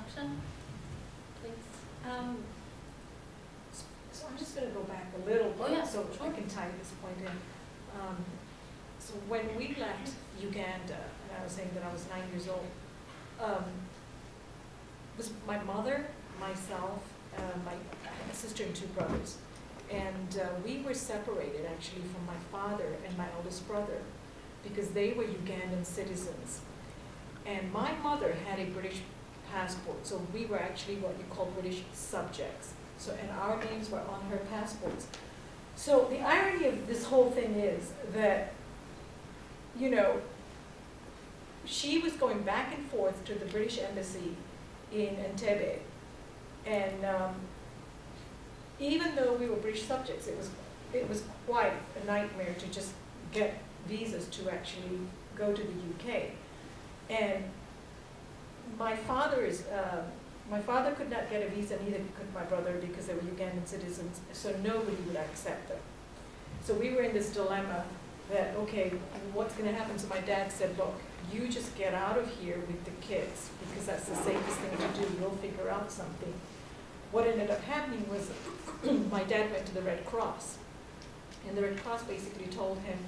introduction, please. So I'm just going to go back a little bit, Oh, yeah, so sure. I can tie this point in. So when we left Uganda, and I was saying that I was 9 years old, was my mother, myself, my I had a sister and 2 brothers, and we were separated actually from my father and my eldest brother because they were Ugandan citizens, and my mother had a British passport, so we were actually what you call British subjects. So, and our names were on her passports. So the irony of this whole thing is that, you know, she was going back and forth to the British embassy in Entebbe, and even though we were British subjects, it was quite a nightmare to just get visas to actually go to the UK. And my father could not get a visa, neither could my brother, because they were Ugandan citizens, so nobody would accept them. So we were in this dilemma that, okay, what's going to happen? So my dad said, look, you just get out of here with the kids, because that's the safest thing to do. We'll figure out something. What ended up happening was my dad went to the Red Cross, and the Red Cross basically told him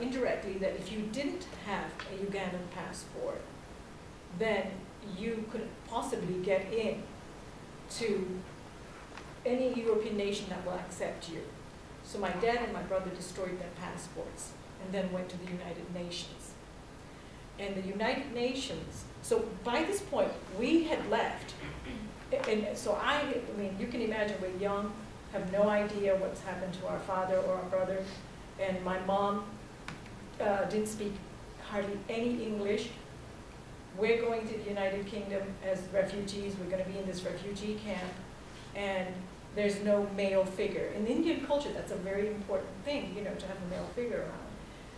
indirectly that if you didn't have a Ugandan passport, then you could possibly get in to any European nation that will accept you. So my dad and my brother destroyed their passports and then went to the United Nations. And the United Nations, so by this point, we had left. And so I mean, you can imagine we're young, have no idea what's happened to our father or our brother. And my mom didn't speak hardly any English. We're going to the United Kingdom as refugees. We're going to be in this refugee camp, and there's no male figure. In Indian culture, that's a very important thing, you know, to have a male figure around.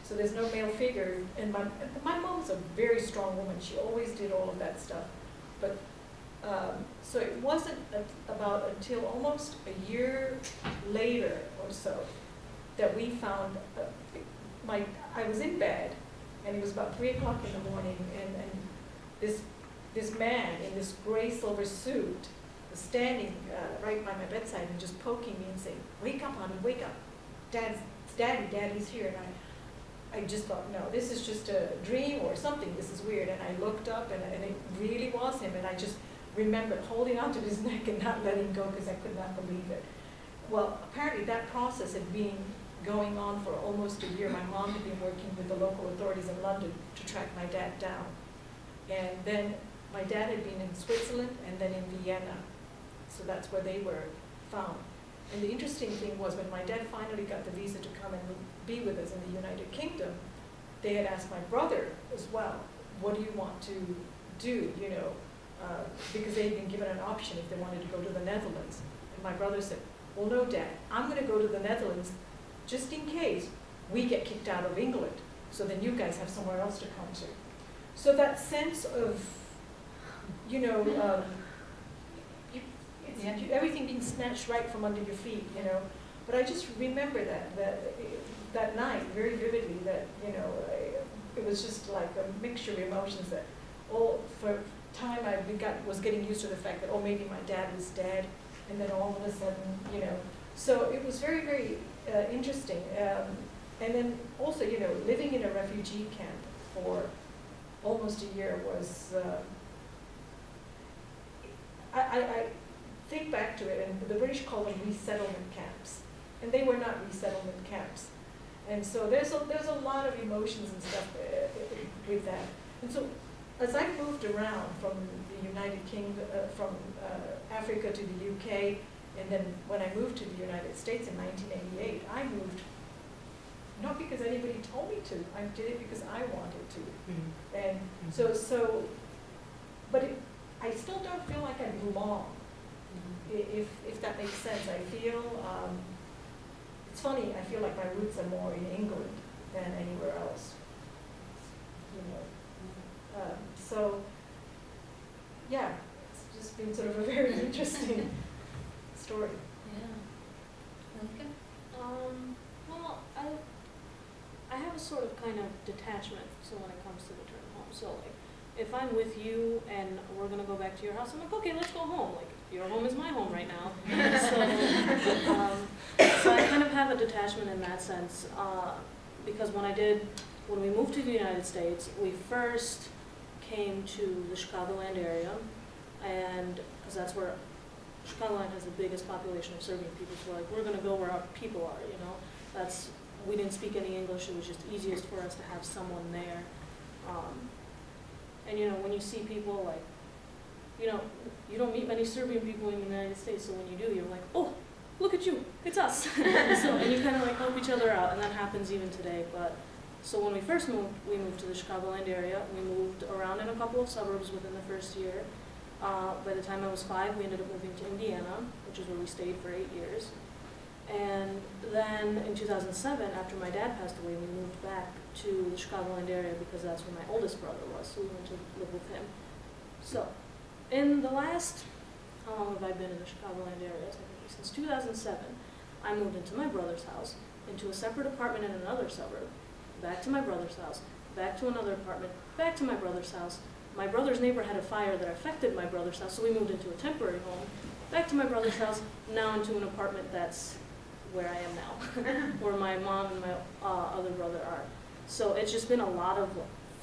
So there's no male figure, and my mom's a very strong woman. She always did all of that stuff. But so it wasn't about until almost a year later or so that we found I was in bed, and it was about 3 o'clock in the morning, and this man in this gray silver suit was standing right by my bedside and just poking me and saying, "Wake up, honey, wake up. Daddy's here." And I just thought, no, this is just a dream or something. This is weird. And I looked up, and it really was him. And I just remembered holding onto his neck and not letting go because I could not believe it. Well, apparently that process had been going on for almost a year. My mom had been working with the local authorities in London to track my dad down. And then my dad had been in Switzerland and then in Vienna. So that's where they were found. And the interesting thing was when my dad finally got the visa to come and be with us in the United Kingdom, they had asked my brother as well, what do you want to do, you know, because they had been given an option if they wanted to go to the Netherlands. And my brother said, well, no, Dad, I'm going to go to the Netherlands just in case we get kicked out of England, so then you guys have somewhere else to come to. So that sense of, you know, everything being snatched right from under your feet, you know. But I just remember that night very vividly, that, you know, it was just like a mixture of emotions that all, for time I was getting used to the fact that, oh, maybe my dad was dead, and then all of a sudden, you know. So it was very, very interesting. And then also, you know, living in a refugee camp for almost a year was, I think back to it, and the British call them resettlement camps, and they were not resettlement camps. And so there's a lot of emotions and stuff with that. And so as I moved around from the United Kingdom, from Africa to the UK, and then when I moved to the United States in 1988, I moved not because anybody told me to. I did it because I wanted to. Mm-hmm. And so, but I still don't feel like I belong. Mm-hmm. If that makes sense. I feel, it's funny, I feel like my roots are more in England than anywhere else. You know. So, yeah, it's just been sort of a very interesting story. Yeah. Okay. Well, I have a sort of kind of detachment, so when it comes to the term home. So like, if I'm with you and we're gonna go back to your house, I'm like, okay, let's go home. Like, your home is my home right now. So I kind of have a detachment in that sense, because when we moved to the United States, we first came to the Chicagoland area, and because that's where Chicagoland has the biggest population of Serbian people, so we're like, we're gonna go where our people are, you know. We didn't speak any English, it was just easiest for us to have someone there. And you know, when you see people like, you know, you don't meet many Serbian people in the United States, so when you do, you're like, oh, look at you, it's us. So, and you kind of like help each other out, and that happens even today. But so when we first moved, we moved to the Chicagoland area. We moved around in a couple of suburbs within the first year. By the time I was 5, we ended up moving to Indiana, which is where we stayed for 8 years. And then in 2007, after my dad passed away, we moved back to the Chicagoland area because that's where my oldest brother was, so we went to live with him. So, in the last, how long have I been in the Chicagoland area? Since 2007, I moved into my brother's house, into a separate apartment in another suburb, back to my brother's house, back to another apartment, back to my brother's house. My brother's neighbor had a fire that affected my brother's house, so we moved into a temporary home, back to my brother's house, now into an apartment that's where I am now, where my mom and my other brother are. So it's just been a lot of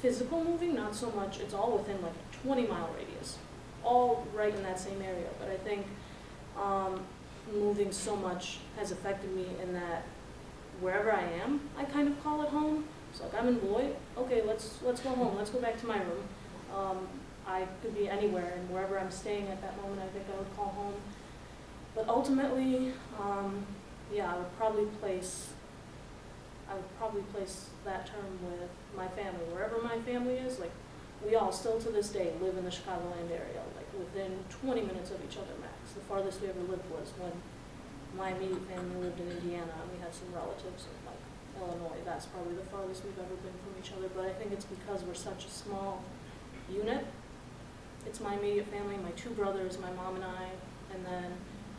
physical moving, not so much, it's all within like a 20-mile radius, all right in that same area. But I think moving so much has affected me in that wherever I am, I kind of call it home. So like I'm in Beloit, okay, let's go home, let's go back to my room. I could be anywhere, and wherever I'm staying at that moment, I think I would call home. But ultimately, yeah, I would probably place that term with my family. Wherever my family is, like, we all still to this day live in the Chicagoland area, like within 20 minutes of each other max. The farthest we ever lived was when my immediate family lived in Indiana, and we had some relatives in like Illinois. That's probably the farthest we've ever been from each other, but I think it's because we're such a small unit. It's my immediate family, my 2 brothers, my mom and I, and then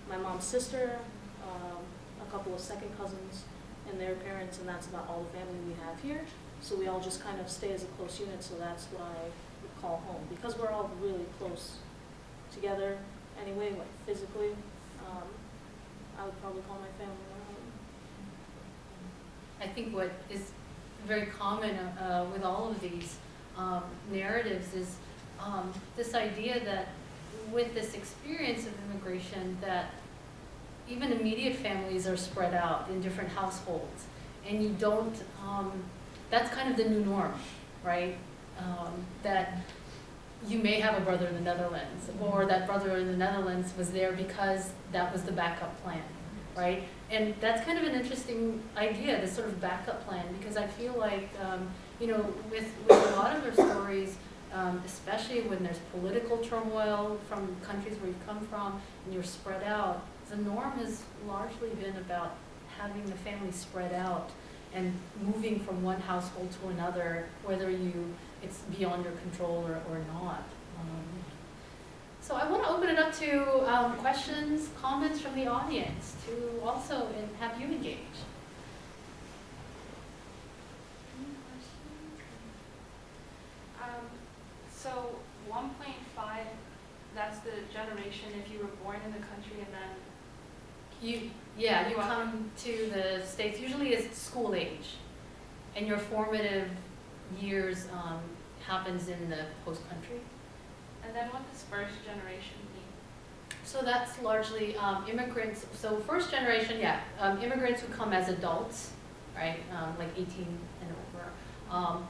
my mom's sister, a couple of second cousins and their parents, and that's about all the family we have here. So we all just kind of stay as a close unit, so that's what I would call home. Because we're all really close together anyway, like physically, I would probably call my family home. I think what is very common with all of these narratives is this idea that with this experience of immigration, that even immediate families are spread out in different households, and you don't, that's kind of the new norm, right? That you may have a brother in the Netherlands, or that brother in the Netherlands was there because that was the backup plan, right? And that's kind of an interesting idea, this sort of backup plan, because I feel like, you know, with a lot of our stories, especially when there's political turmoil from countries where you've come from and you're spread out, the norm has largely been about having the family spread out and moving from one household to another, whether it's beyond your control or not. So I want to open it up to questions, comments from the audience to also have you engage. So 1.5, that's the generation if you were born in the country and then you come to the States, usually it's school age, and your formative years happens in the host country. And then what does first generation mean? So that's largely immigrants. So first generation, immigrants who come as adults, right, like 18 and over.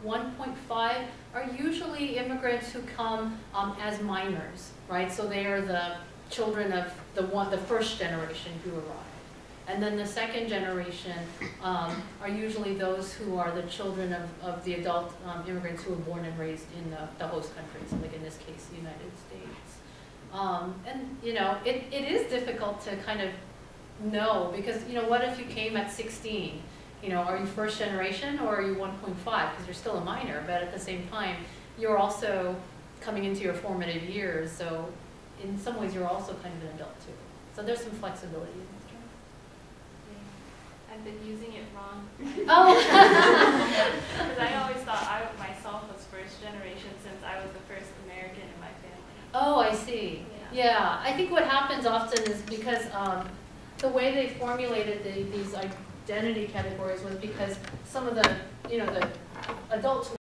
1.5 are usually immigrants who come as minors, right? So they are the children of the first generation who arrived. And then the second generation are usually those who are the children of the adult immigrants who were born and raised in the host countries, like in this case, the United States. And you know, it is difficult to kind of know, because you know, what if you came at 16? You know, are you first generation or are you 1.5? Because you're still a minor, but at the same time, you're also coming into your formative years. So in some ways, you're also kind of an adult too. So there's some flexibility in this term. I've been using it wrong. Oh. Because I always thought I myself was first generation since I was the first American in my family. Oh, I see. Yeah. Yeah, I think what happens often is because the way they formulated these identity categories was because some of the, the adults who